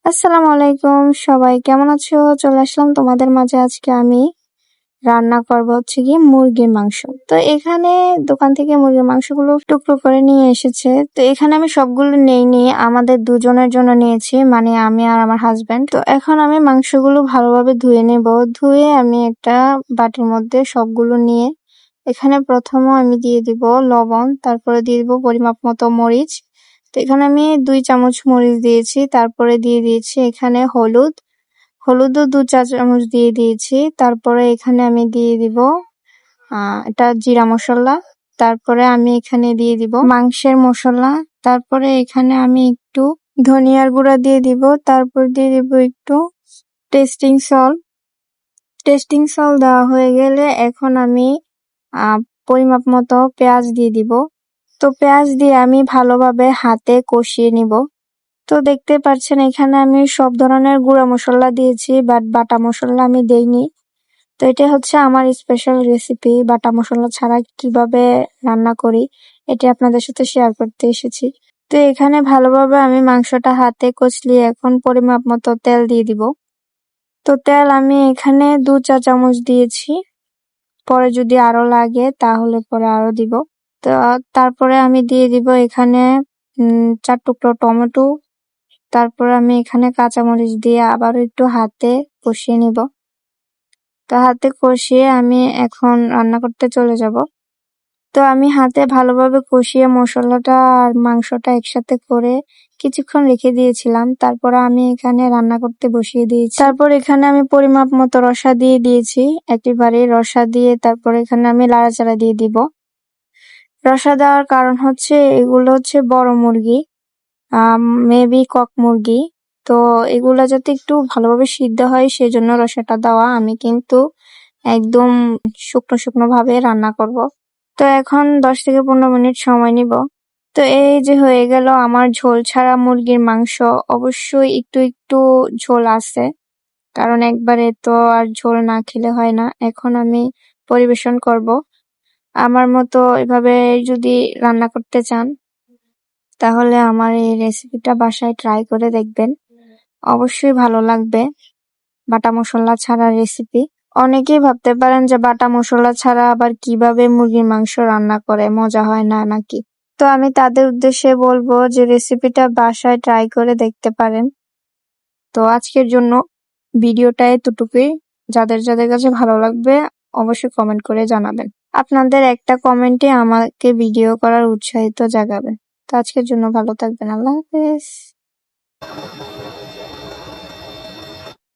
আসসালামু আলাইকুম, সবাই কেমন আছো? চলে আসলাম তোমাদের মাঝে। আজকে আমি রান্না করব হচ্ছে কি মুরগির মাংস। তো এখানে দোকান থেকে মুরগির মাংসগুলো টুকরো করে নিয়ে এসেছে। তো এখানে আমি সবগুলো নেইনি, আমাদের দুজনের জন্য নিয়েছি, মানে আমি আর আমার হাজবেন্ড। তো এখন আমি মাংসগুলো ভালোভাবে ধুয়ে নেব। ধুয়ে আমি একটা বাটির মধ্যে সবগুলো নিয়ে এখানে প্রথমে আমি দিয়ে দিব লবণ, তারপরে দিয়ে দিব পরিমাপ মতো মরিচ। তো এখানে আমি 2 চামচ মরিচ দিয়েছি, তারপরে দিয়ে দিয়েছি এখানে হলুদও 2 চা চামচ দিয়ে দিয়েছি। তারপরে এখানে আমি দিয়ে দিব এটা জিরা মশলা। তারপরে আমি এখানে দিয়ে দিব মাংসের মশলা। তারপরে এখানে আমি একটু ধনিয়ার গুঁড়া দিয়ে দিব। তারপর দিয়ে দিব একটু টেস্টিং সল্ট। দেওয়া হয়ে গেলে এখন আমি পরিমাপ মতো পেঁয়াজ দিয়ে দিব। তো পেঁয়াজ দিয়ে আমি ভালোভাবে হাতে কষিয়ে নিব। তো দেখতে পাচ্ছেন এখানে আমি সব ধরনের গুঁড়া মশলা দিয়েছি, বাট বাটা মশলা আমি দেইনি। তো এটা হচ্ছে আমার স্পেশাল রেসিপি, বাটা মশলা ছাড়া কিভাবে রান্না করি এটা আপনাদের সাথে শেয়ার করতে এসেছি। তো এখানে ভালোভাবে আমি মাংসটা হাতে কষলিয়ে এখন পরিমাপ মতো তেল দিয়ে দিব। তো তেল আমি এখানে 2 চা চামচ দিয়েছি, পরে যদি আরো লাগে তাহলে পরে আরো দিব। তো তারপরে আমি দিয়ে দিব এখানে 4 টুকরো টমেটো। তারপরে আমি এখানে কাঁচামরিচ দিয়ে আবারও একটু হাতে কষিয়ে নিব। তো হাতে কষিয়ে আমি এখন রান্না করতে চলে যাব। তো আমি হাতে ভালোভাবে কষিয়ে মশলাটা আর মাংসটা একসাথে করে কিছুক্ষণ রেখে দিয়েছিলাম। তারপরে আমি এখানে রান্না করতে বসিয়ে দিয়েছি। তারপর এখানে আমি পরিমাপ মতো রসা দিয়ে দিয়েছি, একেবারে রসা দিয়ে তারপর এখানে আমি লাড়াচাড়া দিয়ে দিব। রসা দেওয়ার কারণ হচ্ছে এগুলো হচ্ছে বড় মুরগি, মেবি কক মুরগি। তো এগুলা যাতে একটু ভালোভাবে সিদ্ধ হয় সেজন্য রসাটা দেওয়া। আমি কিন্তু একদম শুকনো শুকনো ভাবে রান্না করব। তো এখন 10 থেকে 15 মিনিট সময় নিব। তো এই যে হয়ে গেল আমার ঝোল ছাড়া মুরগির মাংস। অবশ্যই একটু একটু ঝোল আছে, কারণ একবারে তো আর ঝোল না খেলে হয় না। এখন আমি পরিবেশন করব। আমার মতো এভাবে যদি রান্না করতে চান তাহলে আমার এই রেসিপিটা বাসায় ট্রাই করে দেখবেন, অবশ্যই ভালো লাগবে। বাটা মশলা ছাড়া রেসিপি। অনেকেই ভাবতে পারেন যে বাটা মশলা ছাড়া আবার কিভাবে মুরগির মাংস রান্না করে, মজা হয় না নাকি। তো আমি তাদের উদ্দেশ্যে বলবো যে রেসিপিটা বাসায় ট্রাই করে দেখতে পারেন। তো আজকের জন্য ভিডিওটা এতটুকুই। যাদের যাদের কাছে ভালো লাগবে অবশ্যই কমেন্ট করে জানাবেন। আপনাদের একটা কমেন্টে আমাকে ভিডিও করার উৎসাহিত জাগাবে। তো আজকের জন্য ভালো থাকবেন। আল্লাহ হাফেজ।